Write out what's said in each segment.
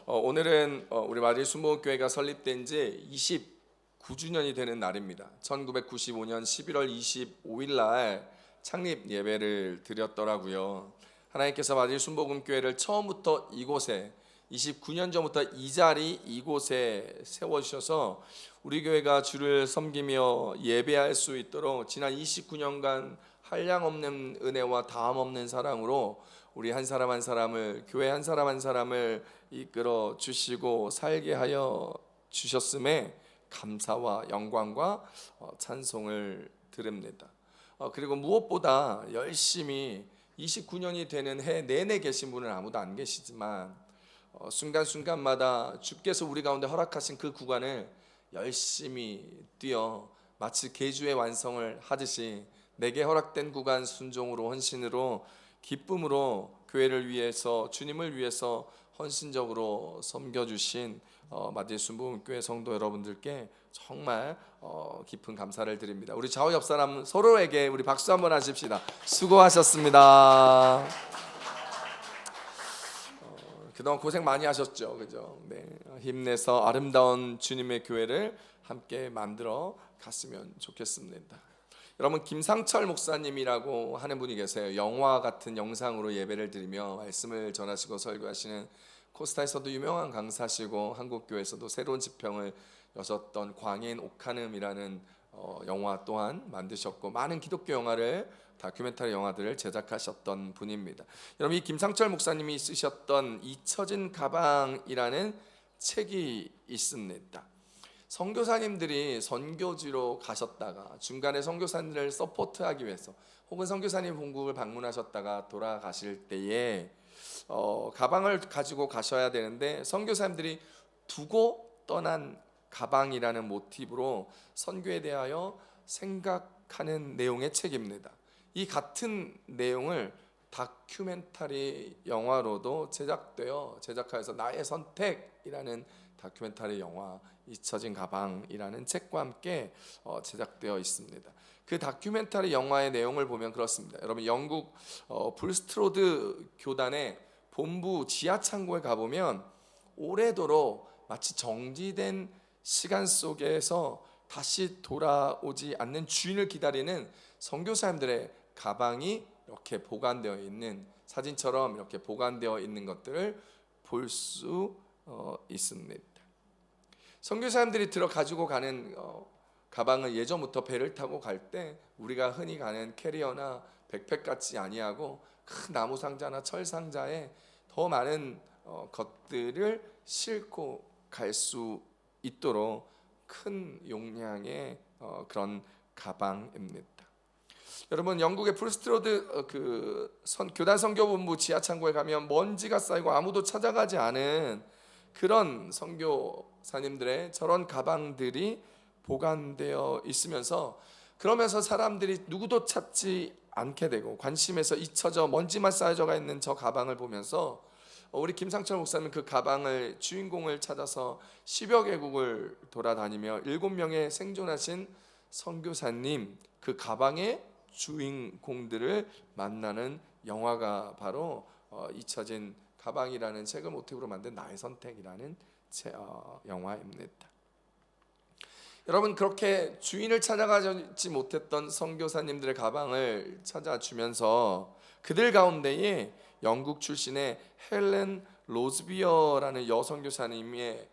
오늘은 우리 마리 순복음교회가 설립된 지 29주년이 되는 날입니다. 1995년 11월 25일 날 창립 예배를 드렸더라고요. 하나님께서 마리 순복음교회를 처음부터 이곳에 29년 전부터 이 자리 이곳에 세워주셔서 우리 교회가 주를 섬기며 예배할 수 있도록 지난 29년간 한량없는 은혜와 다함없는 사랑으로 우리 한 사람 한 사람을, 교회 한 사람 한 사람을 이끌어 주시고 살게 하여 주셨음에 감사와 영광과 찬송을 드립니다. 그리고 무엇보다 열심히 29년이 되는 해 내내 계신 분은 아무도 안 계시지만 순간순간마다 주께서 우리 가운데 허락하신 그 구간을 열심히 뛰어 마치 계주의 완성을 하듯이 내게 허락된 구간 순종으로, 헌신으로, 기쁨으로 교회를 위해서, 주님을 위해서 헌신적으로 섬겨주신 마디 순복음교회 성도 여러분들께 정말 깊은 감사를 드립니다. 우리 좌우 옆 사람 서로에게 우리 박수 한번 하십시다. 수고하셨습니다. 그동안 고생 많이 하셨죠, 그죠? 네, 힘내서 아름다운 주님의 교회를 함께 만들어 갔으면 좋겠습니다. 여러분, 김상철 목사님이라고 하는 분이 계세요. 영화 같은 영상으로 예배를 드리며 말씀을 전하시고 설교하시는 코스타에서도 유명한 강사시고 한국교회에서도 새로운 지평을 여셨던 광해인 오카눔이라는 영화 또한 만드셨고 많은 기독교 영화를, 다큐멘터리 영화들을 제작하셨던 분입니다. 여러분, 이 김상철 목사님이 쓰셨던 잊혀진 가방이라는 책이 있습니다. 선교사님들이 선교지로 가셨다가 중간에 선교사님들을 서포트하기 위해서 혹은 선교사님 본국을 방문하셨다가 돌아가실 때에 가방을 가지고 가셔야 되는데 선교사님들이 두고 떠난 가방이라는 모티브로 선교에 대하여 생각하는 내용의 책입니다. 이 같은 내용을 다큐멘터리 영화로도 제작하여서 나의 선택이라는 다큐멘터리 영화 잊혀진 가방이라는 책과 함께 제작되어 있습니다. 그 다큐멘터리 영화의 내용을 보면 그렇습니다. 여러분, 영국 불스트로드 교단의 본부 지하 창고에 가보면 오래도록 마치 정지된 시간 속에서 다시 돌아오지 않는 주인을 기다리는 선교사님들의 가방이 이렇게 보관되어 있는, 사진처럼 이렇게 보관되어 있는 것들을 볼 수 있습니다. 선교사님들이 들어 가지고 가는 가방을 예전부터 배를 타고 갈 때 우리가 흔히 가는 캐리어나 백팩 같지 아니하고 큰 나무 상자나 철 상자에 더 많은 것들을 싣고 갈 수 있도록 큰 용량의 그런 가방입니다. 여러분, 영국의 풀스트로드 교단 선교본부 지하 창고에 가면 먼지가 쌓이고 아무도 찾아가지 않은 그런 선교사님들의 저런 가방들이 보관되어 있으면서, 그러면서 사람들이 누구도 찾지 않게 되고 관심에서 잊혀져 먼지만 쌓여져가 있는 저 가방을 보면서 우리 김상철 목사님 그 가방을, 주인공을 찾아서 10여 개국을 돌아다니며 7명의 생존하신 선교사님 그 가방의 주인공들을 만나는 영화가 바로 잊혀진 가방이라는 책을 모티브로 만든 나의 선택이라는 영화입니다. 여러분, 그렇게 주인을 찾아가지 못했던 선교사님들의 가방을 찾아주면서 그들 가운데에 영국 출신의 헬렌 로즈비어라는 여선교사님의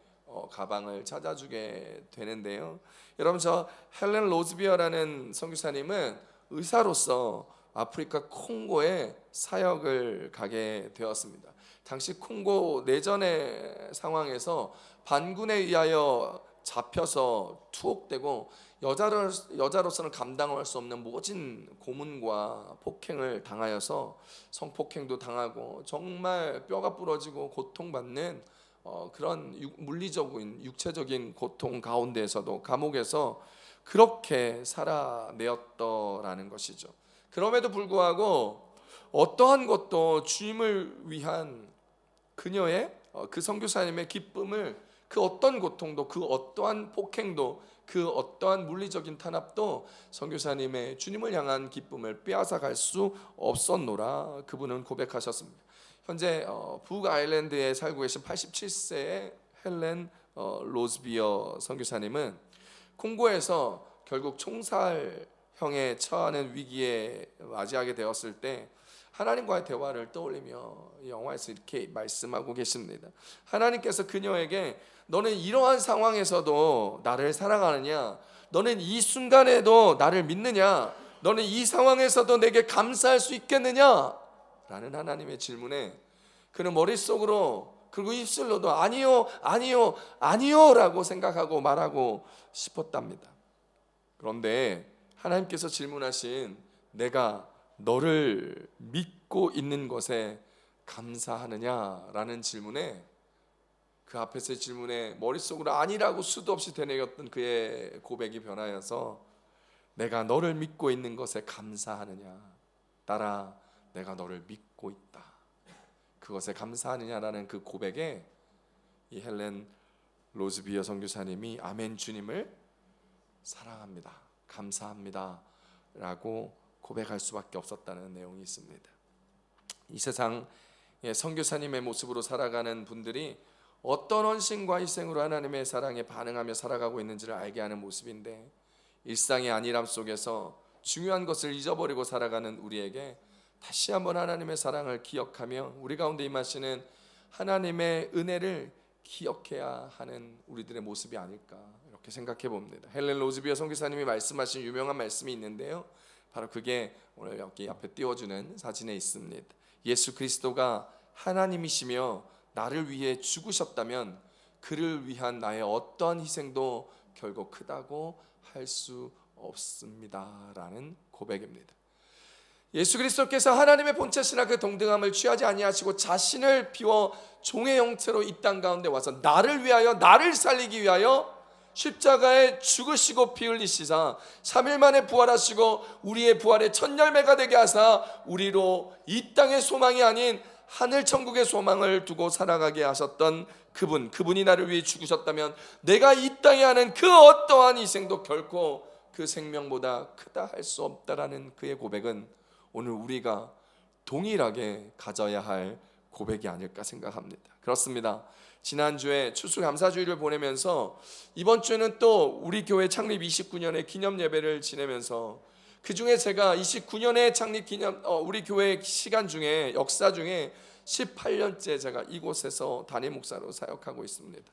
가방을 찾아주게 되는데요. 여러분, 저 헬렌 로즈비어라는 선교사님은 의사로서 아프리카 콩고에 사역을 가게 되었습니다. 당시 콩고 내전의 상황에서 반군에 의하여 잡혀서 투옥되고 여자로서는 감당할 수 없는 모진 고문과 폭행을 당하여서 성폭행도 당하고 정말 뼈가 부러지고 고통받는 그런 물리적인 육체적인 고통 가운데에서도 감옥에서 그렇게 살아내었더라는 것이죠. 그럼에도 불구하고 어떠한 것도 주님을 위한 그녀의 그 선교사님의 기쁨을, 그 어떤 고통도, 그 어떠한 폭행도, 그 어떠한 물리적인 탄압도 선교사님의 주님을 향한 기쁨을 빼앗아 갈 수 없었노라 그분은 고백하셨습니다. 현재 북 아일랜드에 살고 계신 87세의 헬렌 로즈비어 선교사님은 콩고에서 결국 총살형에 처하는 위기에 맞이하게 되었을 때 하나님과의 대화를 떠올리며 영화에서 이렇게 말씀하고 계십니다. 하나님께서 그녀에게 너는 이러한 상황에서도 나를 사랑하느냐? 너는 이 순간에도 나를 믿느냐? 너는 이 상황에서도 내게 감사할 수 있겠느냐? 라는 하나님의 질문에 그는 머릿속으로 그리고 입술로도 아니요, 아니요, 아니요 라고 생각하고 말하고 싶었답니다. 그런데 하나님께서 질문하신 내가 너를 믿고 있는 것에 감사하느냐라는 질문에 그 앞에서의 질문에 머릿속으로 아니라고 수도 없이 되뇌었던 그의 고백이 변하여서 내가 너를 믿고 있는 것에 감사하느냐, 따라 내가 너를 믿고 있다, 그것에 감사하느냐라는 그 고백에 이 헬렌 로즈비어 선교사님이 아멘 주님을 사랑합니다, 감사합니다 라고 고백할 수밖에 없었다는 내용이 있습니다. 이 세상의 선교사님의 모습으로 살아가는 분들이 어떤 헌신과 희생으로 하나님의 사랑에 반응하며 살아가고 있는지를 알게 하는 모습인데, 일상의 안일함 속에서 중요한 것을 잊어버리고 살아가는 우리에게 다시 한번 하나님의 사랑을 기억하며 우리 가운데 임하시는 하나님의 은혜를 기억해야 하는 우리들의 모습이 아닐까 이렇게 생각해 봅니다. 헬렌 로즈비어 선교사님이 말씀하신 유명한 말씀이 있는데요, 바로 그게 오늘 여기 앞에 띄워주는 사진에 있습니다. 예수 그리스도가 하나님이시며 나를 위해 죽으셨다면 그를 위한 나의 어떠한 희생도 결국 크다고 할 수 없습니다 라는 고백입니다. 예수 그리스도께서 하나님의 본체시나 그 동등함을 취하지 아니하시고 자신을 비워 종의 형체로 이 땅 가운데 와서 나를 위하여, 나를 살리기 위하여 십자가에 죽으시고 피 흘리시사 3일 만에 부활하시고 우리의 부활의 첫 열매가 되게 하사 우리로 이 땅의 소망이 아닌 하늘 천국의 소망을 두고 살아가게 하셨던 그분이 나를 위해 죽으셨다면 내가 이 땅에 하는 그 어떠한 희생도 결코 그 생명보다 크다 할 수 없다라는 그의 고백은 오늘 우리가 동일하게 가져야 할 고백이 아닐까 생각합니다. 그렇습니다. 지난주에 추수감사주일을 보내면서 이번 주에는 또 우리 교회 창립 29년의 기념 예배를 지내면서 그 중에 제가 29년의 창립 기념 우리 교회 시간 중에 역사 중에 18년째 제가 이곳에서 담임 목사로 사역하고 있습니다.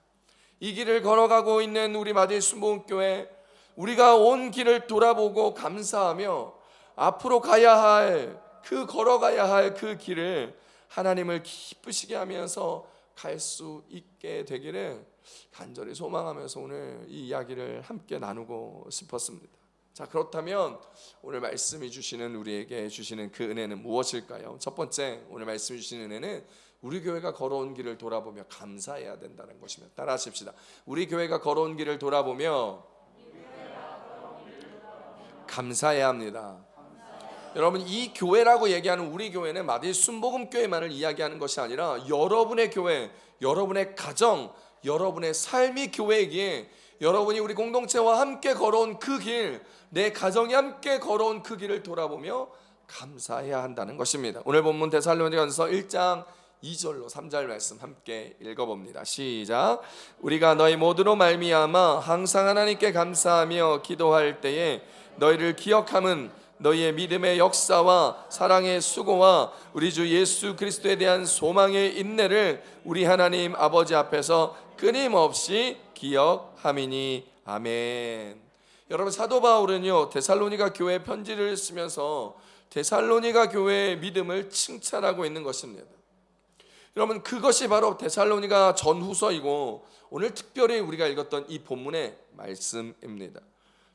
이 길을 걸어가고 있는 우리 마들 순복음교회, 우리가 온 길을 돌아보고 감사하며 앞으로 가야 할 걸어가야 할 그 길을 하나님을 기쁘시게 하면서 갈 수 있게 되기를 간절히 소망하면서 오늘 이 이야기를 함께 나누고 싶었습니다. 자, 그렇다면 오늘 말씀이 주시는 우리에게 주시는 그 은혜는 무엇일까요? 첫 번째, 오늘 말씀이 주시는 은혜는 우리 교회가 걸어온 길을 돌아보며 감사해야 된다는 것입니다. 따라 하십시다. 우리 교회가 걸어온 길을 돌아보며 감사해야 합니다. 여러분, 이 교회라고 얘기하는 우리 교회는 마들 순복음교회만을 이야기하는 것이 아니라 여러분의 교회, 여러분의 가정, 여러분의 삶이 교회이기에 여러분이 우리 공동체와 함께 걸어온 그 길, 내 가정이 함께 걸어온 그 길을 돌아보며 감사해야 한다는 것입니다. 오늘 본문 데살로니가전서 1장 2절로 3절 말씀 함께 읽어봅니다. 시작. 우리가 너희 모두로 말미암아 항상 하나님께 감사하며 기도할 때에 너희를 기억함은 너희의 믿음의 역사와 사랑의 수고와 우리 주 예수 그리스도에 대한 소망의 인내를 우리 하나님 아버지 앞에서 끊임없이 기억함이니. 아멘. 여러분, 사도 바울은요 데살로니가 교회 편지를 쓰면서 데살로니가 교회의 믿음을 칭찬하고 있는 것입니다. 여러분, 그것이 바로 데살로니가 전후서이고 오늘 특별히 우리가 읽었던 이 본문의 말씀입니다.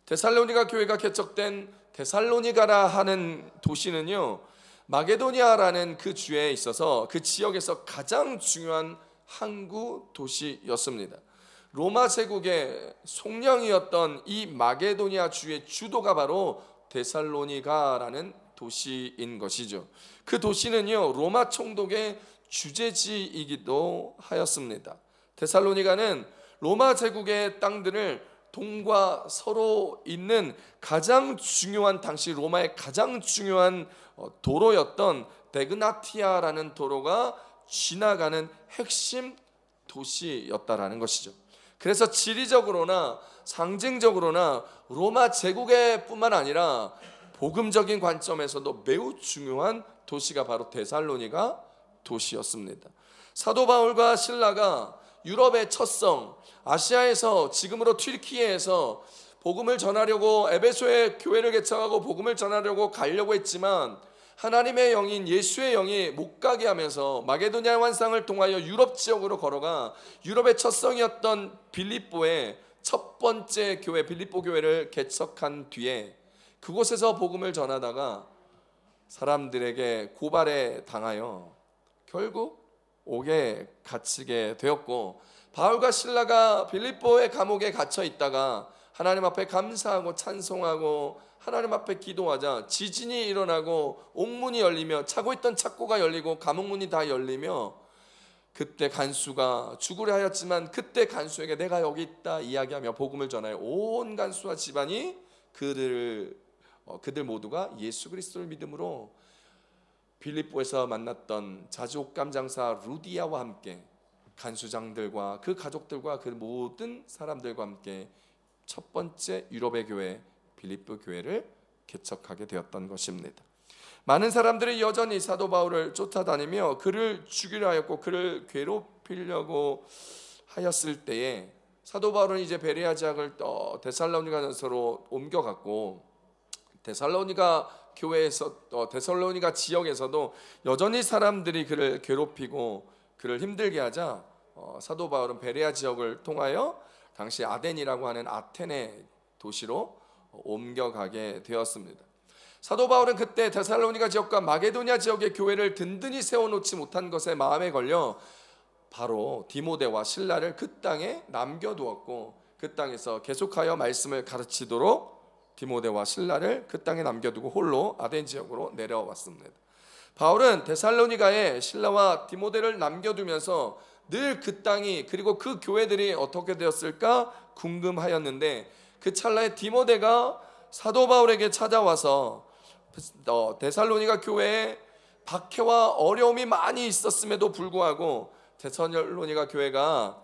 데살로니가 교회가 개척된 데살로니가라 하는 도시는요 마게도니아라는 그 주에 있어서 그 지역에서 가장 중요한 항구 도시였습니다. 로마 제국의 속령이었던 이 마게도니아 주의 주도가 바로 데살로니가라는 도시인 것이죠. 그 도시는요 로마 총독의 주재지이기도 하였습니다. 데살로니가는 로마 제국의 땅들을 동과 서로 있는 가장 중요한, 당시 로마의 가장 중요한 도로였던 데그나티아라는 도로가 지나가는 핵심 도시였다라는 것이죠. 그래서 지리적으로나 상징적으로나 로마 제국의 뿐만 아니라 복음적인 관점에서도 매우 중요한 도시가 바로 데살로니가 도시였습니다. 사도 바울과 실라가 유럽의 첫 성, 아시아에서 지금으로 튀르키예에서 복음을 전하려고 에베소에 교회를 개척하고 복음을 전하려고 가려고 했지만 하나님의 영인 예수의 영이 못 가게 하면서 마게도냐 환상을 통하여 유럽 지역으로 걸어가 유럽의 첫 성이었던 빌립보의 첫 번째 교회 빌립보 교회를 개척한 뒤에 그곳에서 복음을 전하다가 사람들에게 고발에 당하여 결국 옥에 갇히게 되었고, 바울과 실라가 빌립보의 감옥에 갇혀 있다가 하나님 앞에 감사하고 찬송하고 하나님 앞에 기도하자 지진이 일어나고 옥문이 열리며 차고 있던 창고가 열리고 감옥문이 다 열리며, 그때 간수가 죽으려 하였지만 그때 간수에게 내가 여기 있다 이야기하며 복음을 전하여 온 간수와 집안이 그들 모두가 예수 그리스도를 믿음으로 빌립보에서 만났던 자주옥감 장사 루디아와 함께 간수장들과 그 가족들과 그 모든 사람들과 함께 첫 번째 유럽의 교회 빌립보 교회를 개척하게 되었던 것입니다. 많은 사람들이 여전히 사도 바울을 쫓아다니며 그를 죽이려 하였고 그를 괴롭히려고 하였을 때에 사도 바울은 이제 베레아 지역을 데살로니가전서로 옮겨갔고, 데살로니가 교회에서 데살로니가 지역에서도 여전히 사람들이 그를 괴롭히고 그를 힘들게 하자 사도 바울은 베레아 지역을 통하여 당시 아덴이라고 하는 아테네 도시로 옮겨가게 되었습니다. 사도 바울은 그때 데살로니가 지역과 마게도냐 지역의 교회를 든든히 세워놓지 못한 것에 마음에 걸려 바로 디모데와 실라를 그 땅에 남겨두었고, 그 땅에서 계속하여 말씀을 가르치도록 디모데와 실라를 그 땅에 남겨두고 홀로 아덴 지역으로 내려왔습니다. 바울은 데살로니가에 실라와 디모데를 남겨두면서 늘 그 땅이 그리고 그 교회들이 어떻게 되었을까 궁금하였는데, 그 찰나에 디모데가 사도 바울에게 찾아와서 데살로니가 교회에 박해와 어려움이 많이 있었음에도 불구하고 데살로니가 교회가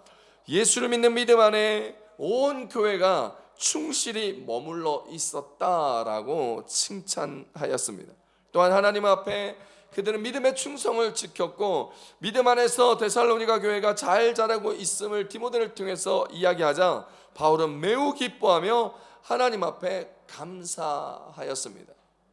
예수를 믿는 믿음 안에 온 교회가 충실히 머물러 있었다라고 칭찬하였습니다. 또한 하나님 앞에 그들은 믿음의 충성을 지켰고 믿음 안에서 데살로니가 교회가 잘 자라고 있음을 디모데를 통해서 이야기하자 바울은 매우 기뻐하며 하나님 앞에 감사하였습니다.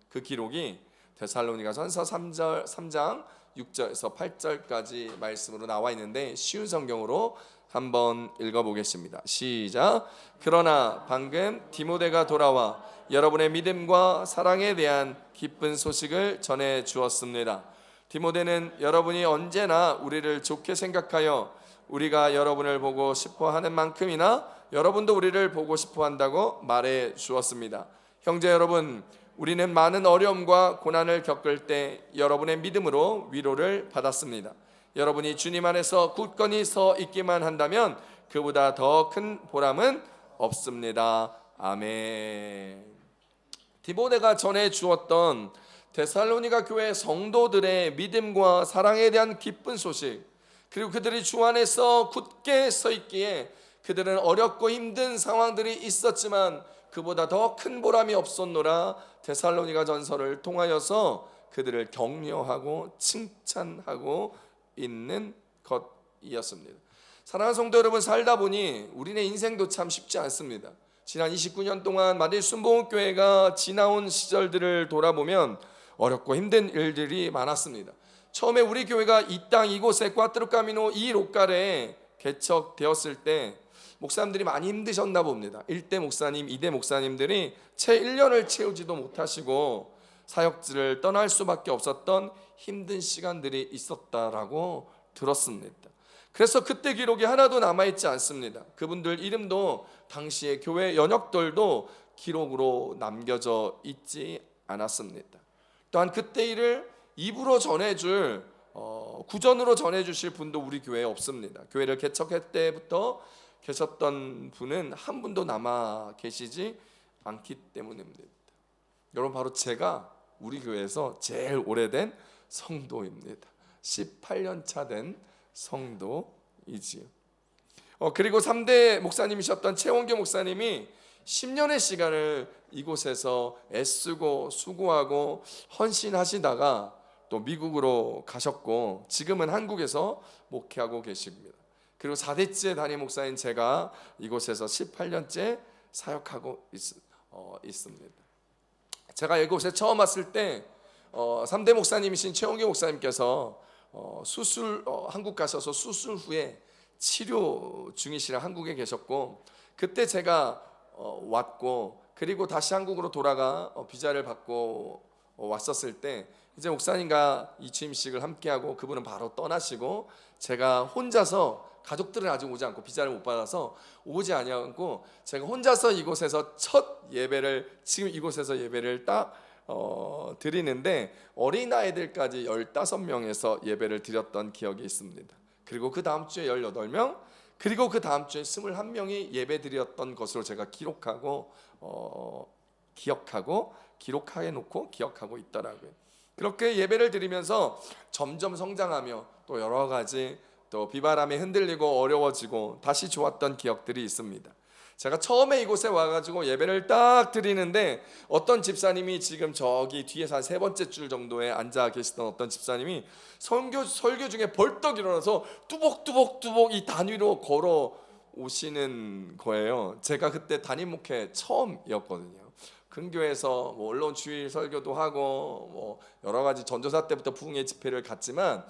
그 기록이 데살로니가전서 3장 6절에서 8절까지 말씀으로 나와 있는데 쉬운 성경으로 한번 읽어보겠습니다. 시작. 그러나 방금 디모데가 돌아와 여러분의 믿음과 사랑에 대한 기쁜 소식을 전해 주었습니다. 디모데는 여러분이 언제나 우리를 좋게 생각하여 우리가 여러분을 보고 싶어 하는 만큼이나 여러분도 우리를 보고 싶어 한다고 말해 주었습니다. 형제 여러분, 우리는 많은 어려움과 고난을 겪을 때 여러분의 믿음으로 위로를 받았습니다. 여러분이 주님 안에서 굳건히 서 있기만 한다면 그보다 더 큰 보람은 없습니다. 아멘. 디모데가 전해 주었던 데살로니가 교회 성도들의 믿음과 사랑에 대한 기쁜 소식, 그리고 그들이 주 안에서 굳게 서 있기에 그들은 어렵고 힘든 상황들이 있었지만 그보다 더 큰 보람이 없었노라 데살로니가 전서를 통하여서 그들을 격려하고 칭찬하고 있는 것이었습니다. 사랑하는 성도 여러분, 살다 보니 우리네 인생도 참 쉽지 않습니다. 지난 29년 동안 마릴 순복음교회가 지나온 시절들을 돌아보면 어렵고 힘든 일들이 많았습니다. 처음에 우리 교회가 이 땅 이곳에 꽈트로카미노 이 로카레에 개척되었을 때 목사님들이 많이 힘드셨나 봅니다. 1대 목사님, 2대 목사님들이 채 1년을 채우지도 못하시고 사역지를 떠날 수밖에 없었던 힘든 시간들이 있었다라고 들었습니다. 그래서 그때 기록이 하나도 남아있지 않습니다. 그분들 이름도 당시의 교회 연역들도 기록으로 남겨져 있지 않았습니다. 또한 그때 일을 입으로 전해줄 구전으로 전해주실 분도 우리 교회에 없습니다. 교회를 개척할 때부터 계셨던 분은 한 분도 남아 계시지 않기 때문입니다. 여러분, 바로 제가 우리 교회에서 제일 오래된 성도입니다. 18년 차 된 성도이지요. 그리고 3대 목사님이셨던 최원교 목사님이 10년의 시간을 이곳에서 애쓰고 수고하고 헌신하시다가 또 미국으로 가셨고 지금은 한국에서 목회하고 계십니다. 그리고 4대째 담임 목사인 제가 이곳에서 18년째 사역하고 있습니다. 제가 이곳에 처음 왔을 때 3대 목사님이신 최원교 목사님께서 한국 가셔서 수술 후에 치료 중이시라 한국에 계셨고, 그때 제가 왔고 그리고 다시 한국으로 돌아가 비자를 받고 왔었을 때 이제 목사님과 이 취임식을 함께하고 그분은 바로 떠나시고 제가 혼자서, 가족들은 아직 오지 않고 비자를 못 받아서 오지 아니하고 제가 혼자서 이곳에서 첫 예배를, 지금 이곳에서 예배를 딱 드리는데 어린아이들까지 15명에서 예배를 드렸던 기억이 있습니다. 그리고 그 다음 주에 18명, 그리고 그 다음 주에 21명이 예배 드렸던 것으로 제가 기록해 놓고 기억하고 있더라고요. 그렇게 예배를 드리면서 점점 성장하며 또 여러 가지 또 비바람에 흔들리고 어려워지고 다시 좋았던 기억들이 있습니다. 제가 처음에 이곳에 와가지고 예배를 딱 드리는데 어떤 집사님이 지금 저기 뒤에서 한 3번째 줄 정도에 앉아 계시던 어떤 집사님이 설교 중에 벌떡 일어나서 뚜벅뚜벅 이 단위로 걸어 오시는 거예요. 제가 그때 담임 목회 처음이었거든요. 큰 교회에서 물론 주일 설교도 하고 여러 가지 전도사 때부터 부흥의 집회를 갔지만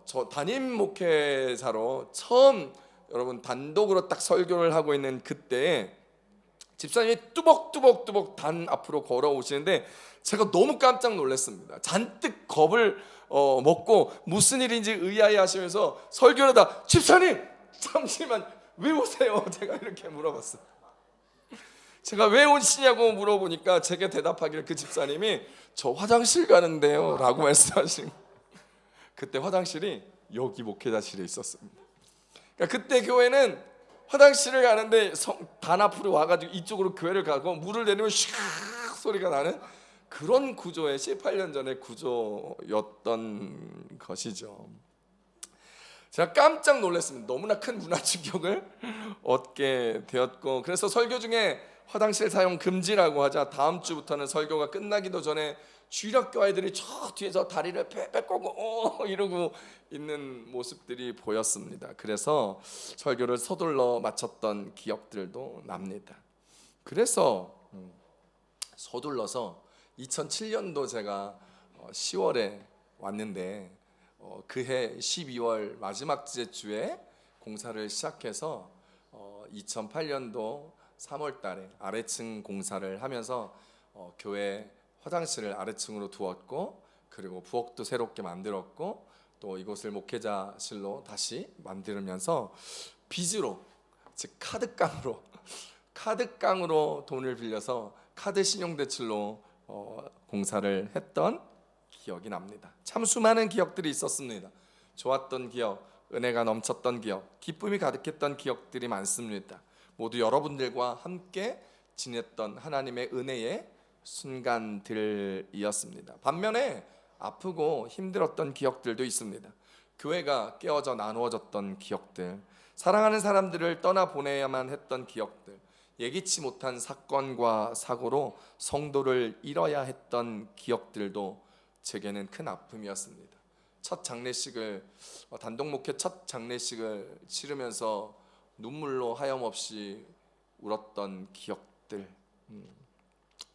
저 담임 목회자로 처음 여러분 단독으로 딱 설교를 하고 있는 그때 집사님이 뚜벅뚜벅 단 앞으로 걸어오시는데 제가 너무 깜짝 놀랐습니다. 잔뜩 겁을 먹고 무슨 일인지 의아해하시면서 설교를 하다 집사님 잠시만 왜 오세요? 제가 이렇게 물어봤어요. 제가 왜 오시냐고 물어보니까 제게 대답하기를 그 집사님이 저 화장실 가는데요 라고 말씀하신, 그때 화장실이 여기 목회자실에 있었습니다. 그러니까 그때 교회는 화장실을 가는데 단 앞으로 와가지고 이쪽으로 교회를 가고 물을 내리면 샥 소리가 나는 그런 구조의 18년 전의 구조였던 것이죠. 제가 깜짝 놀랐습니다. 너무나 큰 문화 충격을 얻게 되었고, 그래서 설교 중에 화장실 사용 금지라고 하자 다음 주부터는 설교가 끝나기도 전에 주일학교 아이들이 저 뒤에서 다리를 빽빽 꼬고 이러고 있는 모습들이 보였습니다. 그래서 설교를 서둘러 마쳤던 기억들도 납니다. 그래서 서둘러서 2007년도 제가 10월에 왔는데 그해 12월 마지막 주에 공사를 시작해서 2008년도 3월 달에 아래층 공사를 하면서 교회 화장실을 아래층으로 두었고, 그리고 부엌도 새롭게 만들었고, 또 이곳을 목회자실로 다시 만들면서 빚으로, 즉 카드깡으로 돈을 빌려서 카드 신용대출로 공사를 했던 기억이 납니다. 참 수많은 기억들이 있었습니다. 좋았던 기억, 은혜가 넘쳤던 기억, 기쁨이 가득했던 기억들이 많습니다. 모두 여러분들과 함께 지냈던 하나님의 은혜의 순간들이었습니다. 반면에 아프고 힘들었던 기억들도 있습니다. 교회가 깨어져 나누어졌던 기억들, 사랑하는 사람들을 떠나보내야만 했던 기억들, 예기치 못한 사건과 사고로 성도를 잃어야 했던 기억들도 제게는 큰 아픔이었습니다. 첫 장례식을 단독 목회 첫 장례식을 치르면서 눈물로 하염없이 울었던 기억들.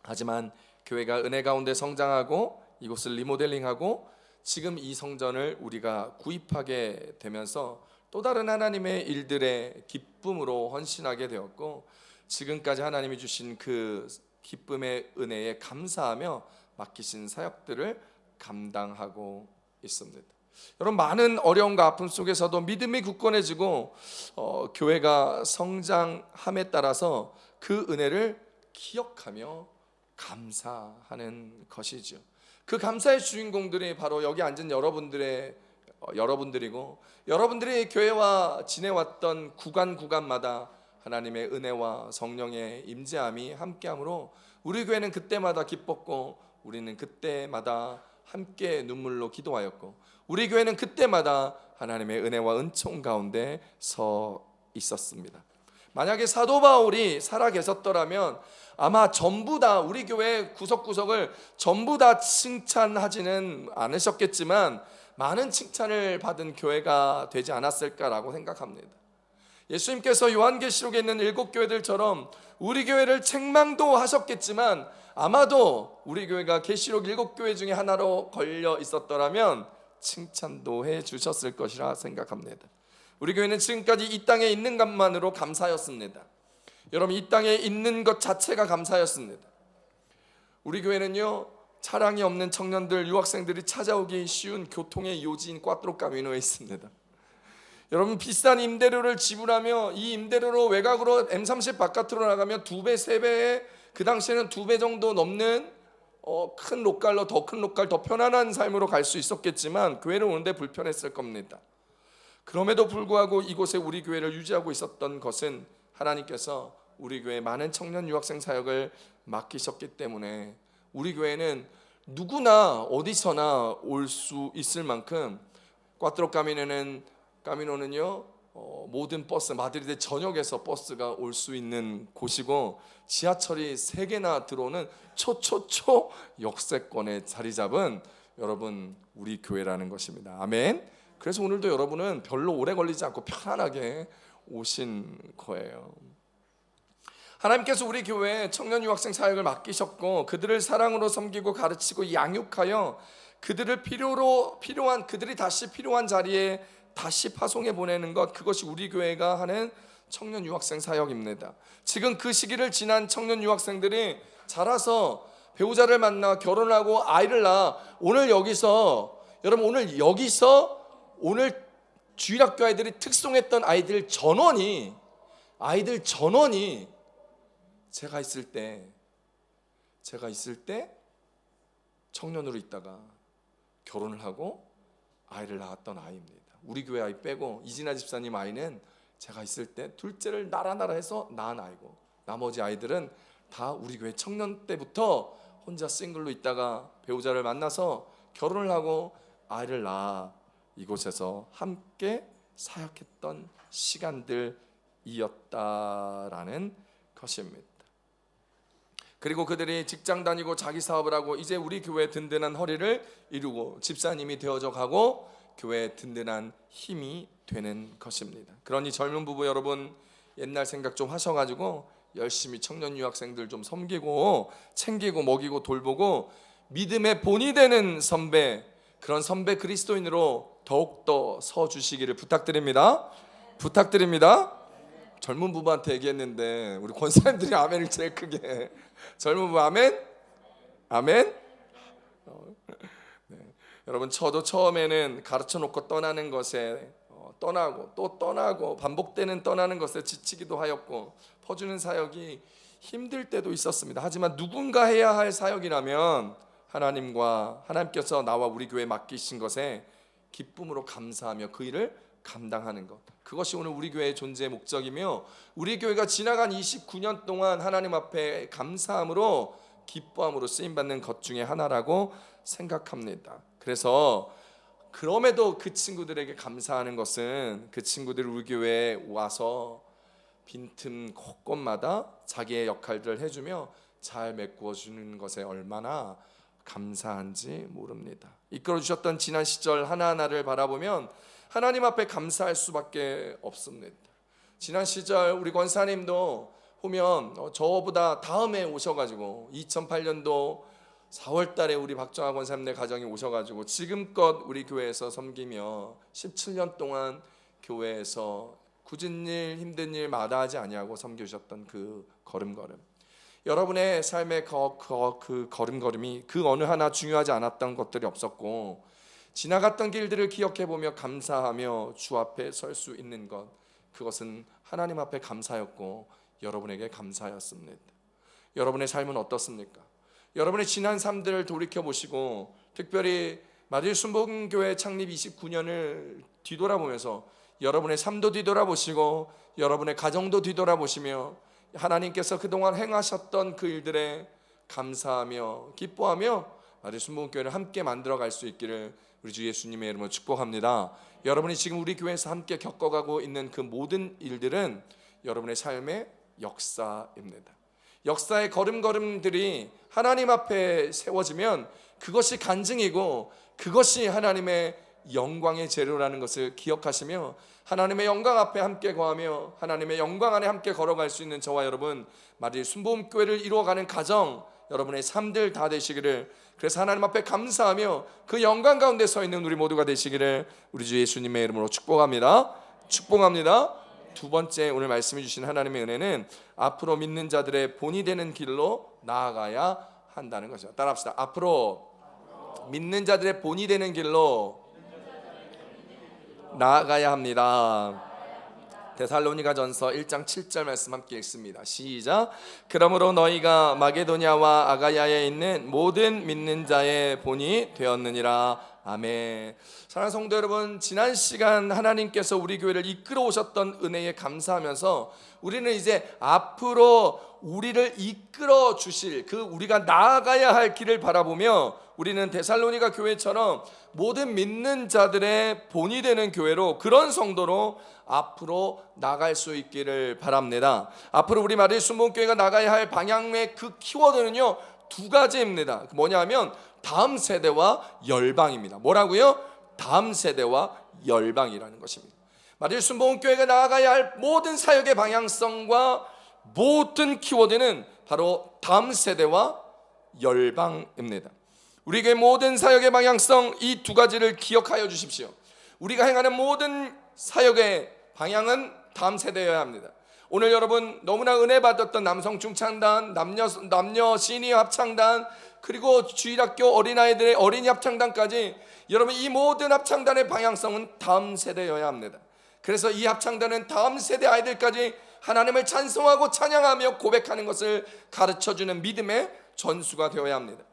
하지만 교회가 은혜 가운데 성장하고 이곳을 리모델링하고 지금 이 성전을 우리가 구입하게 되면서 또 다른 하나님의 일들의 기쁨으로 헌신하게 되었고, 지금까지 하나님이 주신 그 기쁨의 은혜에 감사하며 맡기신 사역들을 감당하고 있습니다. 여러분, 많은 어려움과 아픔 속에서도 믿음이 굳건해지고 교회가 성장함에 따라서 그 은혜를 기억하며 감사하는 것이죠. 그 감사의 주인공들이 바로 여기 앉은 여러분들이고, 여러분들이 교회와 지내왔던 구간마다 하나님의 은혜와 성령의 임재함이 함께함으로 우리 교회는 그때마다 기뻤고, 우리는 그때마다 함께 눈물로 기도하였고, 우리 교회는 그때마다 하나님의 은혜와 은총 가운데 서 있었습니다. 만약에 사도 바울이 살아 계셨더라면 아마 전부 다 우리 교회 구석구석을 전부 다 칭찬하지는 않으셨겠지만 많은 칭찬을 받은 교회가 되지 않았을까라고 생각합니다. 예수님께서 요한계시록에 있는 7교회들처럼 우리 교회를 책망도 하셨겠지만 아마도 우리 교회가 계시록 7교회 중에 하나로 걸려 있었더라면 칭찬도 해 주셨을 것이라 생각합니다. 우리 교회는 지금까지 이 땅에 있는 것만으로 감사였습니다. 여러분, 이 땅에 있는 것 자체가 감사였습니다. 우리 교회는요, 차량이 없는 청년들, 유학생들이 찾아오기 쉬운 교통의 요지인 꽈트로카미노에 있습니다. 여러분, 비싼 임대료를 지불하며 이 임대료로 외곽으로 M30 바깥으로 나가면 2배, 3배의 그 당시에는 2배 정도 넘는 큰 로컬로, 더 큰 로컬, 더 편안한 삶으로 갈 수 있었겠지만 교회를 오는데 불편했을 겁니다. 그럼에도 불구하고 이곳에 우리 교회를 유지하고 있었던 것은 하나님께서 우리 교회에 많은 청년 유학생 사역을 맡기셨기 때문에 우리 교회는 누구나 어디서나 올 수 있을 만큼 까미노는요 모든 버스, 마드리드 전역에서 버스가 올 수 있는 곳이고 지하철이 3개나 들어오는 초초초 역세권에 자리 잡은 여러분 우리 교회라는 것입니다. 아멘. 그래서 오늘도 여러분은 별로 오래 걸리지 않고 편안하게 오신 거예요. 하나님께서 우리 교회에 청년 유학생 사역을 맡기셨고 그들을 사랑으로 섬기고 가르치고 양육하여 그들을 그들이 다시 필요한 자리에 다시 파송해 보내는 것, 그것이 우리 교회가 하는 청년 유학생 사역입니다. 지금 그 시기를 지난 청년 유학생들이 자라서 배우자를 만나 결혼하고 아이를 낳아 오늘 주일학교 아이들이 특송했던 아이들 전원이 제가 있을 때 청년으로 있다가 결혼을 하고 아이를 낳았던 아이입니다. 우리 교회 아이 빼고 이진아 집사님 아이는 제가 있을 때 둘째를 나라 해서 낳은 아이고 나머지 아이들은 다 우리 교회 청년 때부터 혼자 싱글로 있다가 배우자를 만나서 결혼을 하고 아이를 낳아 이곳에서 함께 사역했던 시간들이었다라는 것입니다. 그리고 그들이 직장 다니고 자기 사업을 하고 이제 우리 교회의 든든한 허리를 이루고 집사님이 되어져 가고 교회의 든든한 힘이 되는 것입니다. 그러니 젊은 부부 여러분 옛날 생각 좀 하셔가지고 열심히 청년 유학생들 좀 섬기고 챙기고 먹이고 돌보고 믿음의 본이 되는 선배, 그런 선배 그리스도인으로 더욱더 서주시기를 부탁드립니다. 젊은 부부한테 얘기했는데 우리 권사님들이 아멘을 제일 크게. 젊은 부부 아멘? 네. 여러분, 저도 처음에는 가르쳐 놓고 떠나는 것에 떠나고 또 떠나고 반복되는 떠나는 것에 지치기도 하였고 퍼주는 사역이 힘들 때도 있었습니다. 하지만 누군가 해야 할 사역이라면 하나님께서 나와 우리 교회에 맡기신 것에 기쁨으로 감사하며 그 일을 감당하는 것, 그것이 오늘 우리 교회의 존재의 목적이며 우리 교회가 지나간 29년 동안 하나님 앞에 감사함으로 기뻐함으로 쓰임받는 것 중에 하나라고 생각합니다. 그래서 그럼에도 그 친구들에게 감사하는 것은 그 친구들이 우리 교회에 와서 빈틈 곳곳마다 자기의 역할들을 해주며 잘 메꾸어 주는 것에 얼마나 감사한지 모릅니다. 이끌어 주셨던 지난 시절 하나하나를 바라보면 하나님 앞에 감사할 수밖에 없습니다. 지난 시절 우리 권사님도 보면 저보다 다음에 오셔가지고 2008년도 4월 달에 우리 박정아 권사님네 가정이 오셔가지고 지금껏 우리 교회에서 섬기며 17년 동안 교회에서 굳은 일 힘든 일 마다하지 아니하고 섬겨주셨던 그 걸음걸음, 여러분의 삶의 그 걸음걸음이 그 어느 하나 중요하지 않았던 것들이 없었고 지나갔던 길들을 기억해보며 감사하며 주 앞에 설 수 있는 것, 그것은 하나님 앞에 감사였고 여러분에게 감사였습니다. 여러분의 삶은 어떻습니까? 여러분의 지난 삶들을 돌이켜보시고 특별히 마들 순복음교회 창립 29년을 뒤돌아보면서 여러분의 삶도 뒤돌아보시고 여러분의 가정도 뒤돌아보시며 하나님께서 그동안 행하셨던 그 일들에 감사하며 기뻐하며 마들 순복음교회를 함께 만들어갈 수 있기를 우리 주 예수님의 이름으로 축복합니다. 여러분이 지금 우리 교회에서 함께 겪어가고 있는 그 모든 일들은 여러분의 삶의 역사입니다. 역사의 걸음걸음들이 하나님 앞에 세워지면 그것이 간증이고 그것이 하나님의 영광의 재료라는 것을 기억하시며 하나님의 영광 앞에 함께 거하며 하나님의 영광 안에 함께 걸어갈 수 있는 저와 여러분 마리 순복음교회를 이루어가는 가정, 여러분의 삶들 다 되시기를, 그래서 하나님 앞에 감사하며 그 영광 가운데 서 있는 우리 모두가 되시기를 우리 주 예수님의 이름으로 축복합니다. 축복합니다. 두 번째, 오늘 말씀해 주신 하나님의 은혜는 앞으로 믿는 자들의 본이 되는 길로 나아가야 한다는 것이죠. 따라합시다. 앞으로 믿는 자들의 본이 되는 길로 나아가야 합니다. 데살로니가전서 1장 7절 말씀 함께 읽습니다. 시작. 그러므로 너희가 마게도냐와 아가야에 있는 모든 믿는 자의 본이 되었느니라. 아멘. 사랑하는 성도 여러분, 지난 시간 하나님께서 우리 교회를 이끌어 오셨던 은혜에 감사하면서 우리는 이제 앞으로 우리를 이끌어 주실 그 우리가 나아가야 할 길을 바라보며 우리는 데살로니가 교회처럼 모든 믿는 자들의 본이 되는 교회로, 그런 성도로 앞으로 나갈 수 있기를 바랍니다. 앞으로 우리 마리 순복음교회가 나가야 할 방향의 그 키워드는요, 두 가지입니다. 뭐냐면 다음 세대와 열방입니다. 뭐라고요? 다음 세대와 열방이라는 것입니다. 마리 순복음교회가 나아가야 할 모든 사역의 방향성과 모든 키워드는 바로 다음 세대와 열방입니다. 우리 교회 모든 사역의 방향성, 이 두 가지를 기억하여 주십시오. 우리가 행하는 모든 사역의 방향은 다음 세대여야 합니다. 오늘 여러분 너무나 은혜 받았던 남성 중창단, 남녀 시니어 합창단, 그리고 주일학교 어린아이들의 어린이 합창단까지, 여러분 이 모든 합창단의 방향성은 다음 세대여야 합니다. 그래서 이 합창단은 다음 세대 아이들까지 하나님을 찬송하고 찬양하며 고백하는 것을 가르쳐주는 믿음의 전수가 되어야 합니다.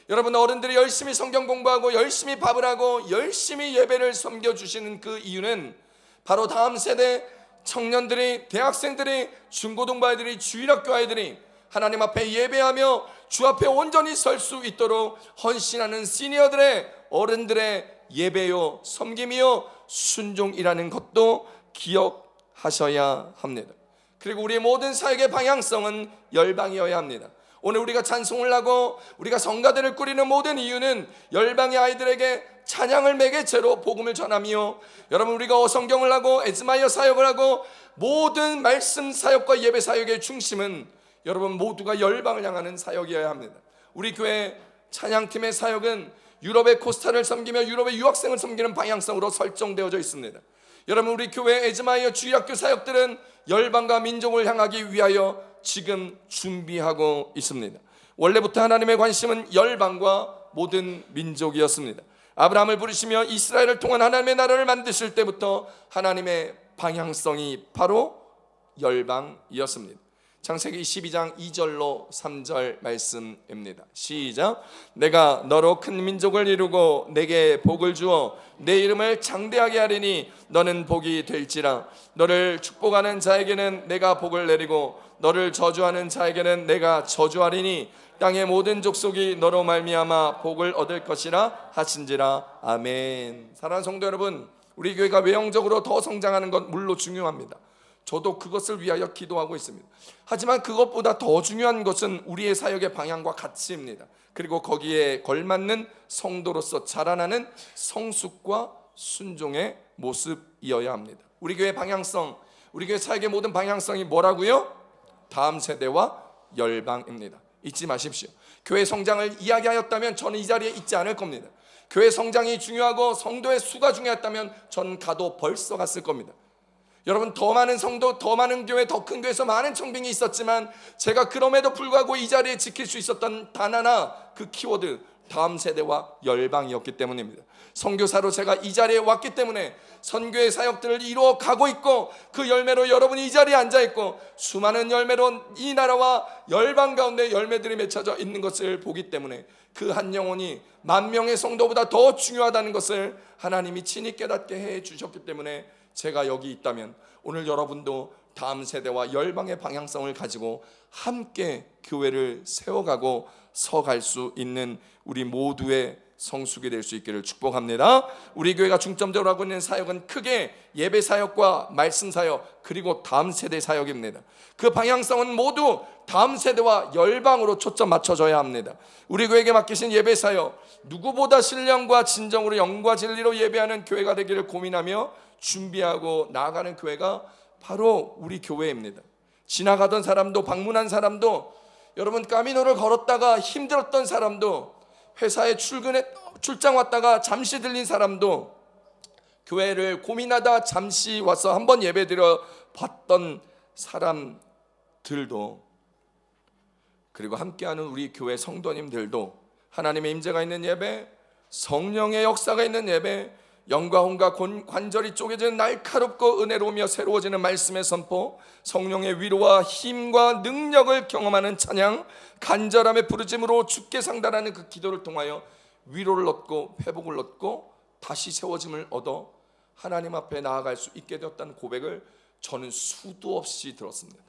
여러분 어른들이 열심히 성경 공부하고 열심히 밥을 하고 열심히 예배를 섬겨주시는 그 이유는 바로 다음 세대 청년들이, 대학생들이, 중고등부 아이들이, 주일학교 아이들이 하나님 앞에 예배하며 주 앞에 온전히 설 수 있도록 헌신하는 시니어들의, 어른들의 예배요 섬김이요 순종이라는 것도 기억하셔야 합니다. 그리고 우리의 모든 사역의 방향성은 열방이어야 합니다. 오늘 우리가 찬송을 하고 우리가 성가대를 꾸리는 모든 이유는 열방의 아이들에게 찬양을 매개체로 복음을 전하며, 여러분 우리가 어성경을 하고 에즈마이어 사역을 하고 모든 말씀 사역과 예배 사역의 중심은 여러분 모두가 열방을 향하는 사역이어야 합니다. 우리 교회 찬양팀의 사역은 유럽의 코스타를 섬기며 유럽의 유학생을 섬기는 방향성으로 설정되어져 있습니다. 여러분 우리 교회 에즈마이어 주일학교 사역들은 열방과 민족을 향하기 위하여 지금 준비하고 있습니다. 원래부터 하나님의 관심은 열방과 모든 민족이었습니다. 아브라함을 부르시며 이스라엘을 통한 하나님의 나라를 만드실 때부터 하나님의 방향성이 바로 열방이었습니다. 창세기 22장 2절로 3절 말씀입니다. 시작. 내가 너로 큰 민족을 이루고 내게 복을 주어 내 이름을 장대하게 하리니 너는 복이 될지라. 너를 축복하는 자에게는 내가 복을 내리고 너를 저주하는 자에게는 내가 저주하리니 땅의 모든 족속이 너로 말미암아 복을 얻을 것이라 하신지라. 아멘. 사랑하는 성도 여러분, 우리 교회가 외형적으로 더 성장하는 건 물론 중요합니다. 저도 그것을 위하여 기도하고 있습니다. 하지만 그것보다 더 중요한 것은 우리의 사역의 방향과 가치입니다. 그리고 거기에 걸맞는 성도로서 자라나는 성숙과 순종의 모습이어야 합니다. 우리 교회 방향성, 우리 교회 사역의 모든 방향성이 뭐라고요? 다음 세대와 열방입니다. 잊지 마십시오. 교회 성장을 이야기하였다면 저는 이 자리에 있지 않을 겁니다. 교회 성장이 중요하고 성도의 수가 중요했다면 저는 가도 벌써 갔을 겁니다. 여러분 더 많은 성도, 더 많은 교회, 더 큰 교회에서 많은 청빙이 있었지만 제가 그럼에도 불구하고 이 자리에 지킬 수 있었던 단 하나, 그 키워드 다음 세대와 열방이었기 때문입니다. 선교사로 제가 이 자리에 왔기 때문에 선교의 사역들을 이루어 가고 있고, 그 열매로 여러분이 이 자리에 앉아 있고 수많은 열매로 이 나라와 열방 가운데 열매들이 맺혀져 있는 것을 보기 때문에 그 한 영혼이 만 명의 성도보다 더 중요하다는 것을 하나님이 친히 깨닫게 해 주셨기 때문에 제가 여기 있다면 오늘 여러분도 다음 세대와 열방의 방향성을 가지고 함께 교회를 세워가고 서갈 수 있는 우리 모두의 성숙이 될 수 있기를 축복합니다. 우리 교회가 중점적으로 하고 있는 사역은 크게 예배 사역과 말씀 사역, 그리고 다음 세대 사역입니다. 그 방향성은 모두 다음 세대와 열방으로 초점 맞춰져야 합니다. 우리 교회에게 맡기신 예배 사역, 누구보다 신령과 진정으로 영과 진리로 예배하는 교회가 되기를 고민하며 준비하고 나아가는 교회가 바로 우리 교회입니다. 지나가던 사람도, 방문한 사람도, 여러분 까미노를 걸었다가 힘들었던 사람도, 회사에 출장 왔다가 잠시 들린 사람도, 교회를 고민하다 잠시 와서 한번 예배 드려 봤던 사람들도, 그리고 함께하는 우리 교회 성도님들도 하나님의 임재가 있는 예배, 성령의 역사가 있는 예배, 영과 혼과 관절이 쪼개지는 날카롭고 은혜로우며 새로워지는 말씀의 선포, 성령의 위로와 힘과 능력을 경험하는 찬양, 간절함의 부르짐으로 주께 상달하는 그 기도를 통하여 위로를 얻고 회복을 얻고 다시 세워짐을 얻어 하나님 앞에 나아갈 수 있게 되었다는 고백을 저는 수도 없이 들었습니다.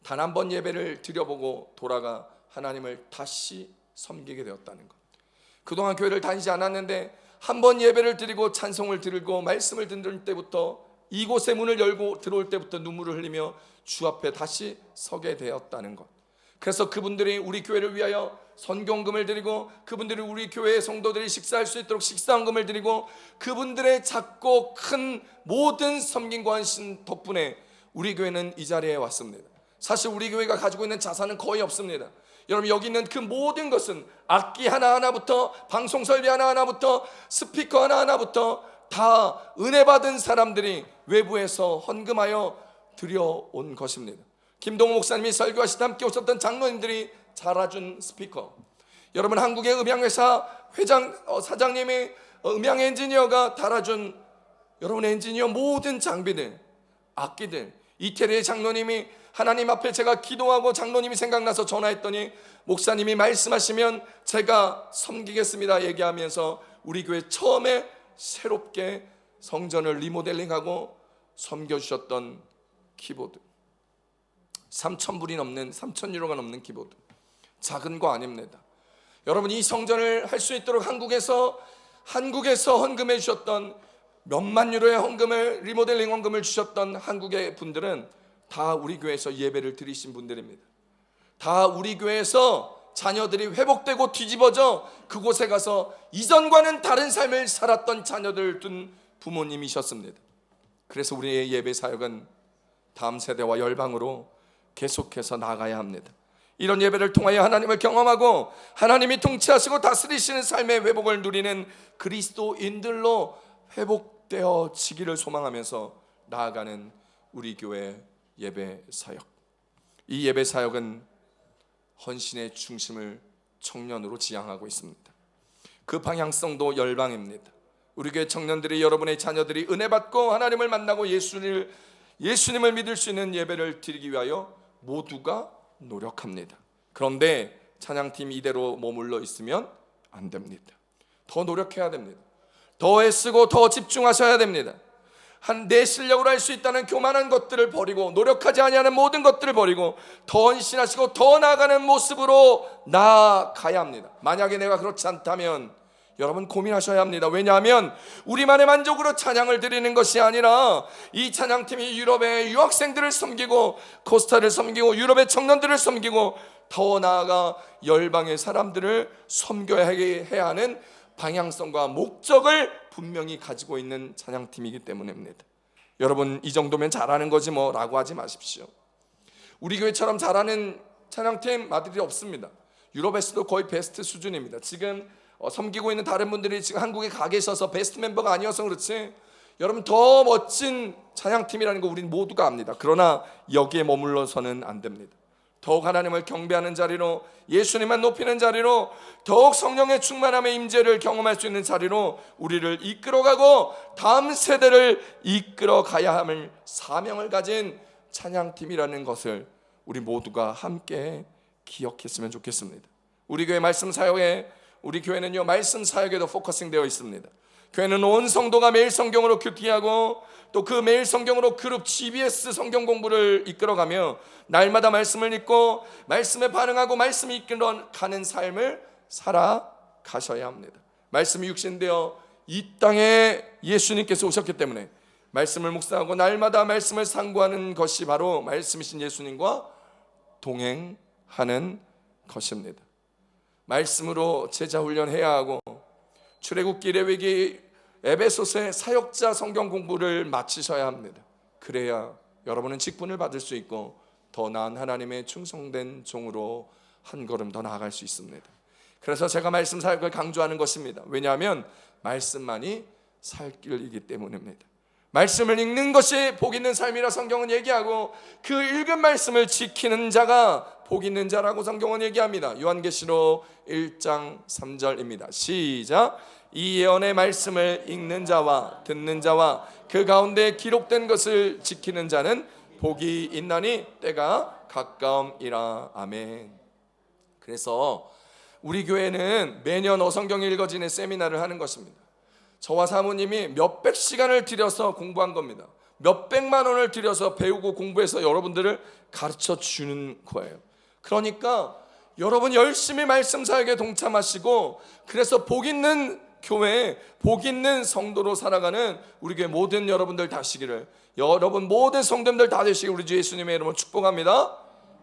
단 한 번 예배를 드려보고 돌아가 하나님을 다시 섬기게 되었다는 것. 그동안 교회를 다니지 않았는데 한 번 예배를 드리고 찬송을 드리고 말씀을 듣는 때부터, 이곳의 문을 열고 들어올 때부터 눈물을 흘리며 주 앞에 다시 서게 되었다는 것. 그래서 그분들이 우리 교회를 위하여 선교헌금을 드리고, 그분들이 우리 교회의 성도들이 식사할 수 있도록 식사헌금을 드리고, 그분들의 작고 큰 모든 섬김과 헌신 덕분에 우리 교회는 이 자리에 왔습니다. 사실 우리 교회가 가지고 있는 자산은 거의 없습니다. 여러분, 여기 있는 그 모든 것은 악기 하나하나부터 방송 설비 하나하나부터 스피커 하나하나부터 다 은혜 받은 사람들이 외부에서 헌금하여 드려온 것입니다. 김동호 목사님이 설교하실 때 함께 오셨던 장로님들이 잘라준 스피커, 여러분 한국의 음향회사 사장님이 음향 엔지니어가 달아준 여러분 엔지니어 모든 장비들, 악기들, 이태리의 장로님이 하나님 앞에 제가 기도하고 장로님이 생각나서 전화했더니 목사님이 말씀하시면 제가 섬기겠습니다 얘기하면서 우리 교회 처음에 새롭게 성전을 리모델링하고 섬겨주셨던 키보드, 3,000불이 넘는 3,000유로가 넘는 키보드, 작은 거 아닙니다. 여러분, 이 성전을 할 수 있도록 한국에서 헌금해 주셨던 몇만 유로의 헌금을, 리모델링 헌금을 주셨던 한국의 분들은 다 우리 교회에서 예배를 드리신 분들입니다. 다 우리 교회에서 자녀들이 회복되고 뒤집어져 그곳에 가서 이전과는 다른 삶을 살았던 자녀들 둔 부모님이셨습니다. 그래서 우리의 예배 사역은 다음 세대와 열방으로 계속해서 나가야 합니다. 이런 예배를 통하여 하나님을 경험하고 하나님이 통치하시고 다스리시는 삶의 회복을 누리는 그리스도인들로 회복되어지기를 소망하면서 나아가는 우리 교회 예배 사역. 이 예배 사역은 헌신의 중심을 청년으로 지향하고 있습니다. 그 방향성도 열방입니다. 우리 교회 청년들이, 여러분의 자녀들이 은혜 받고 하나님을 만나고 예수님을 믿을 수 있는 예배를 드리기 위하여 모두가 노력합니다. 그런데 찬양팀 이대로 머물러 있으면 안 됩니다. 더 노력해야 됩니다. 더 애쓰고 더 집중하셔야 됩니다. 내 실력으로 할 수 있다는 교만한 것들을 버리고, 노력하지 아니하는 모든 것들을 버리고 더 헌신하시고 더 나아가는 모습으로 나아가야 합니다. 만약에 내가 그렇지 않다면 여러분 고민하셔야 합니다. 왜냐하면 우리만의 만족으로 찬양을 드리는 것이 아니라 이 찬양팀이 유럽의 유학생들을 섬기고 코스타를 섬기고 유럽의 청년들을 섬기고 더 나아가 열방의 사람들을 섬겨야 해야 하는 방향성과 목적을 분명히 가지고 있는 찬양팀이기 때문입니다. 여러분, 이 정도면 잘하는 거지 뭐 라고 하지 마십시오. 우리 교회처럼 잘하는 찬양팀 마드리드에 없습니다. 유럽에서도 거의 베스트 수준입니다. 지금 섬기고 있는 다른 분들이 지금 한국에 가 계셔서 베스트 멤버가 아니어서 그렇지, 여러분 더 멋진 찬양팀이라는 거 우리는 모두가 압니다. 그러나 여기에 머물러서는 안 됩니다. 더욱 하나님을 경배하는 자리로, 예수님만 높이는 자리로, 더욱 성령의 충만함의 임재를 경험할 수 있는 자리로 우리를 이끌어가고 다음 세대를 이끌어가야 함을 사명을 가진 찬양팀이라는 것을 우리 모두가 함께 기억했으면 좋겠습니다. 우리 교회 말씀 사역에, 우리 교회는요 말씀 사역에도 포커싱 되어 있습니다. 교회는 온 성도가 매일 성경으로 큐티하고 또 그 매일 성경으로 그룹 GBS 성경 공부를 이끌어가며 날마다 말씀을 읽고 말씀에 반응하고 말씀이 이끌어가는 삶을 살아가셔야 합니다. 말씀이 육신되어 이 땅에 예수님께서 오셨기 때문에 말씀을 묵상하고 날마다 말씀을 상고하는 것이 바로 말씀이신 예수님과 동행하는 것입니다. 말씀으로 제자 훈련해야 하고 출애굽기, 레위기, 에베소서의 사역자 성경 공부를 마치셔야 합니다. 그래야 여러분은 직분을 받을 수 있고 더 나은 하나님의 충성된 종으로 한 걸음 더 나아갈 수 있습니다. 그래서 제가 말씀 사역을 강조하는 것입니다. 왜냐하면 말씀만이 살 길이기 때문입니다. 말씀을 읽는 것이 복 있는 삶이라 성경은 얘기하고 그 읽은 말씀을 지키는 자가 복 있는 자라고 성경은 얘기합니다. 요한계시록 1장 3절입니다. 시작. 이 예언의 말씀을 읽는 자와 듣는 자와 그 가운데 기록된 것을 지키는 자는 복이 있나니 때가 가까움이라. 아멘. 그래서 우리 교회는 매년 어성경 읽어지는 세미나를 하는 것입니다. 저와 사모님이 몇백 시간을 들여서 공부한 겁니다. 몇백만 원을 들여서 배우고 공부해서 여러분들을 가르쳐 주는 거예요. 그러니까 여러분 열심히 말씀 사역에 동참하시고 그래서 복 있는 교회, 복 있는 성도로 살아가는 우리 교회 모든 여러분들 되시기를, 여러분 모든 성도님들 다 되시기를 우리 주 예수님의 이름으로 축복합니다.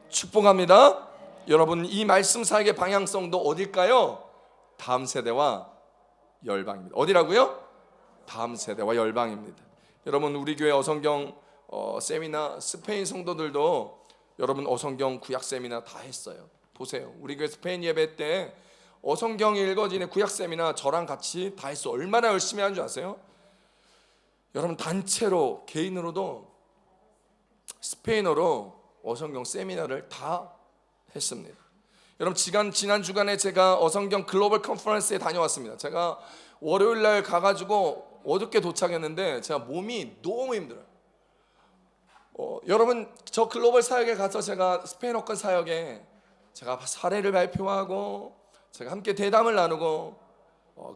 축복합니다. 여러분 이 말씀 사역의 방향성도 어딜까요? 다음 세대와 열방입니다. 어디라고요? 다음 세대와 열방입니다. 여러분 우리 교회 어성경 세미나 스페인 성도들도 여러분 어성경 구약 세미나 다 했어요. 보세요. 우리 교회 스페인 예배 때 어성경 읽어지는 구약 세미나 저랑 같이 다 했어. 얼마나 열심히 한 줄 아세요? 여러분 단체로 개인으로도 스페인어로 어성경 세미나를 다 했습니다. 여러분 지난 주간에 제가 어성경 글로벌 컨퍼런스에 다녀왔습니다. 제가 월요일 날 가가지고 어저께 도착했는데 제가 몸이 너무 힘들어요. 여러분 저 글로벌 사역에 가서 제가 스페인어권 사역에 제가 사례를 발표하고 제가 함께 대담을 나누고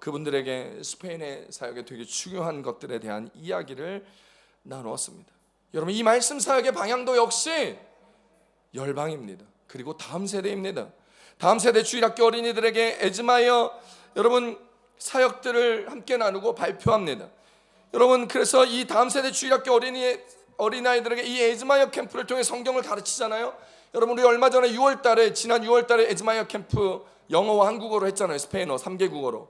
그분들에게 스페인의 사역에 되게 중요한 것들에 대한 이야기를 나누었습니다. 여러분 이 말씀 사역의 방향도 역시 열방입니다. 그리고 다음 세대입니다. 다음 세대 주일학교 어린이들에게 에즈마이어 여러분 사역들을 함께 나누고 발표합니다. 여러분 그래서 이 다음 세대 주일학교 어린아이들에게 이 에즈마이어 캠프를 통해 성경을 가르치잖아요. 여러분 우리 얼마 전에 지난 6월달에 에즈마이어 캠프 영어와 한국어로 했잖아요. 스페인어 3개 국어로.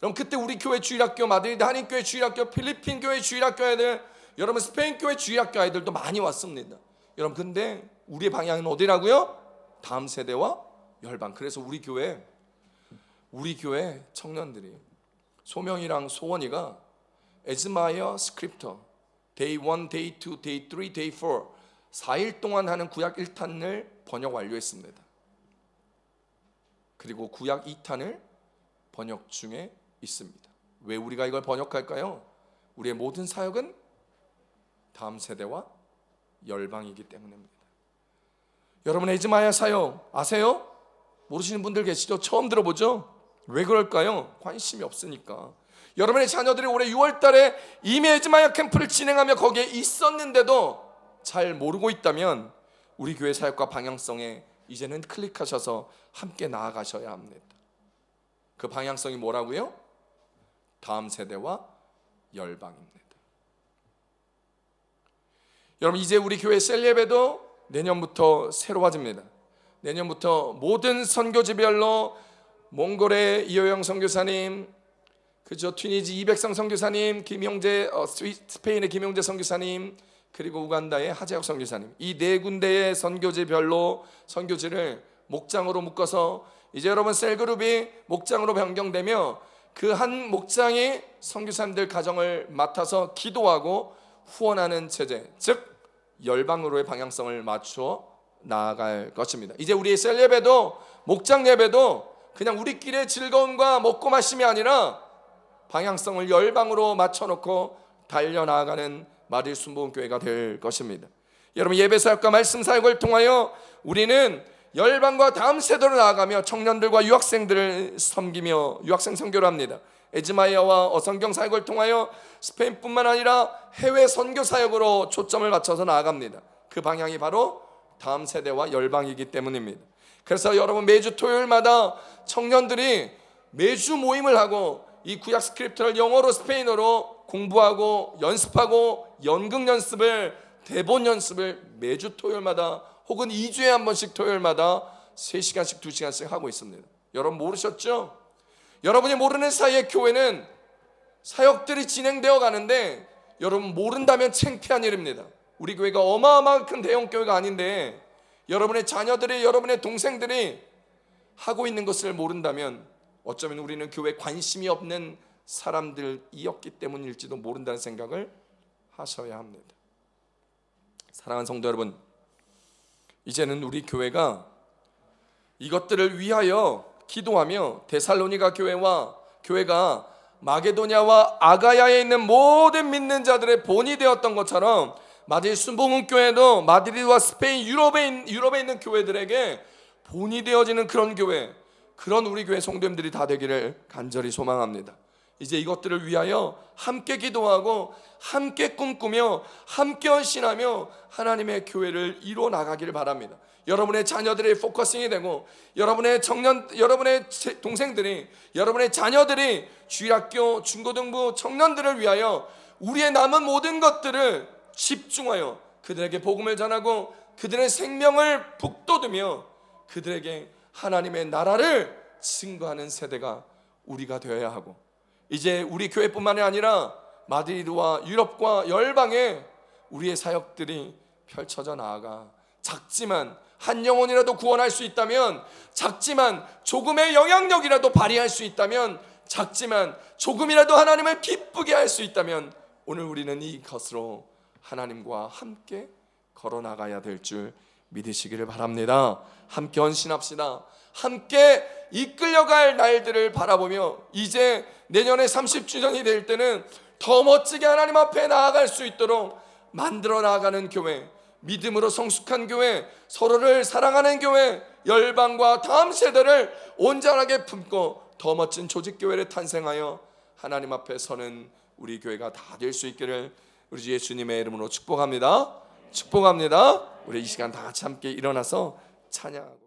여러분 그때 우리 교회 주일학교, 마드리드 한인교회 주일학교, 필리핀 교회 주일학교 아이들, 여러분 스페인 교회 주일학교 아이들도 많이 왔습니다. 여러분 근데 우리의 방향은 어디라고요? 다음 세대와 열방. 그래서 우리 교회 청년들이 소명이랑 소원이가 에즈마이어 스크립터 데이 1, 데이 2, 데이 3, 데이 4 4일 동안 하는 구약 1탄을 번역 완료했습니다. 그리고 구약 2탄을 번역 중에 있습니다. 왜 우리가 이걸 번역할까요? 우리의 모든 사역은 다음 세대와 열방이기 때문입니다. 여러분 에즈마이어 사역 아세요? 모르시는 분들 계시죠? 처음 들어보죠? 왜 그럴까요? 관심이 없으니까. 여러분의 자녀들이 올해 6월달에 이미 에즈마이어 캠프를 진행하며 거기에 있었는데도 잘 모르고 있다면 우리 교회 사역과 방향성에 이제는 클릭하셔서 함께 나아가셔야 합니다. 그 방향성이 뭐라고요? 다음 세대와 열방입니다. 여러분 이제 우리 교회 셀예배도 내년부터 새로워집니다. 내년부터 모든 선교지별로 몽골의 이효영 선교사님, 그죠? 튀니지 이백성 선교사님, 스페인의 김용재 선교사님, 그리고 우간다의 하재혁 선교사님, 이 네 군데의 선교지별로 선교지를 목장으로 묶어서 이제 여러분 셀그룹이 목장으로 변경되며 그 한 목장이 선교사님들 가정을 맡아서 기도하고 후원하는 체제, 즉 열방으로의 방향성을 맞추어 나아갈 것입니다. 이제 우리의 셀 예배도 목장 예배도 그냥 우리끼리의 즐거움과 먹고 마심이 아니라 방향성을 열방으로 맞춰놓고 달려나가는 마릴 순복음교회가 될 것입니다. 여러분 예배 사역과 말씀 사역을 통하여 우리는 열방과 다음 세대로 나아가며 청년들과 유학생들을 섬기며 유학생 선교를 합니다. 에즈마이어와 어성경 사역을 통하여 스페인뿐만 아니라 해외 선교 사역으로 초점을 맞춰서 나아갑니다. 그 방향이 바로 다음 세대와 열방이기 때문입니다. 그래서 여러분 매주 토요일마다 청년들이 매주 모임을 하고 이 구약 스크립트를 영어로 스페인어로 공부하고 연습하고 연극 연습을 대본 연습을 매주 토요일마다 혹은 2주에 한 번씩 토요일마다 3시간씩 2시간씩 하고 있습니다. 여러분 모르셨죠? 여러분이 모르는 사이에 교회는 사역들이 진행되어 가는데 여러분 모른다면 창피한 일입니다. 우리 교회가 어마어마한 큰 대형 교회가 아닌데 여러분의 자녀들이 여러분의 동생들이 하고 있는 것을 모른다면 어쩌면 우리는 교회에 관심이 없는 사람들이었기 때문일지도 모른다는 생각을 하셔야 합니다. 사랑하는 성도 여러분, 이제는 우리 교회가 이것들을 위하여 기도하며 데살로니가 교회가 마게도냐와 아가야에 있는 모든 믿는 자들의 본이 되었던 것처럼 마드리드 순복음교회도 마드리드와 스페인 유럽에 있는 교회들에게 본이 되어지는 그런 교회, 그런 우리 교회 성도님들이 다 되기를 간절히 소망합니다. 이제 이것들을 위하여 함께 기도하고 함께 꿈꾸며 함께 헌신하며 하나님의 교회를 이루어 나가기를 바랍니다. 여러분의 자녀들의 포커싱이 되고 여러분의 동생들이, 여러분의 자녀들이 주일학교, 중고등부 청년들을 위하여 우리의 남은 모든 것들을 집중하여 그들에게 복음을 전하고 그들의 생명을 북돋우며 그들에게 하나님의 나라를 증거하는 세대가 우리가 되어야 하고, 이제 우리 교회뿐만이 아니라 마드리드와 유럽과 열방에 우리의 사역들이 펼쳐져 나아가 작지만 한 영혼이라도 구원할 수 있다면, 작지만 조금의 영향력이라도 발휘할 수 있다면, 작지만 조금이라도 하나님을 기쁘게 할 수 있다면 오늘 우리는 이것으로 하나님과 함께 걸어나가야 될 줄 믿으시기를 바랍니다. 함께 헌신합시다. 함께 이끌려갈 날들을 바라보며 이제 내년에 30주년이 될 때는 더 멋지게 하나님 앞에 나아갈 수 있도록 만들어 나가는 교회, 믿음으로 성숙한 교회, 서로를 사랑하는 교회, 열방과 다음 세대를 온전하게 품고 더 멋진 조직교회를 탄생하여 하나님 앞에 서는 우리 교회가 다 될 수 있기를 우리 주 예수님의 이름으로 축복합니다. 축복합니다. 우리 이 시간 다 같이 함께 일어나서 찬양하고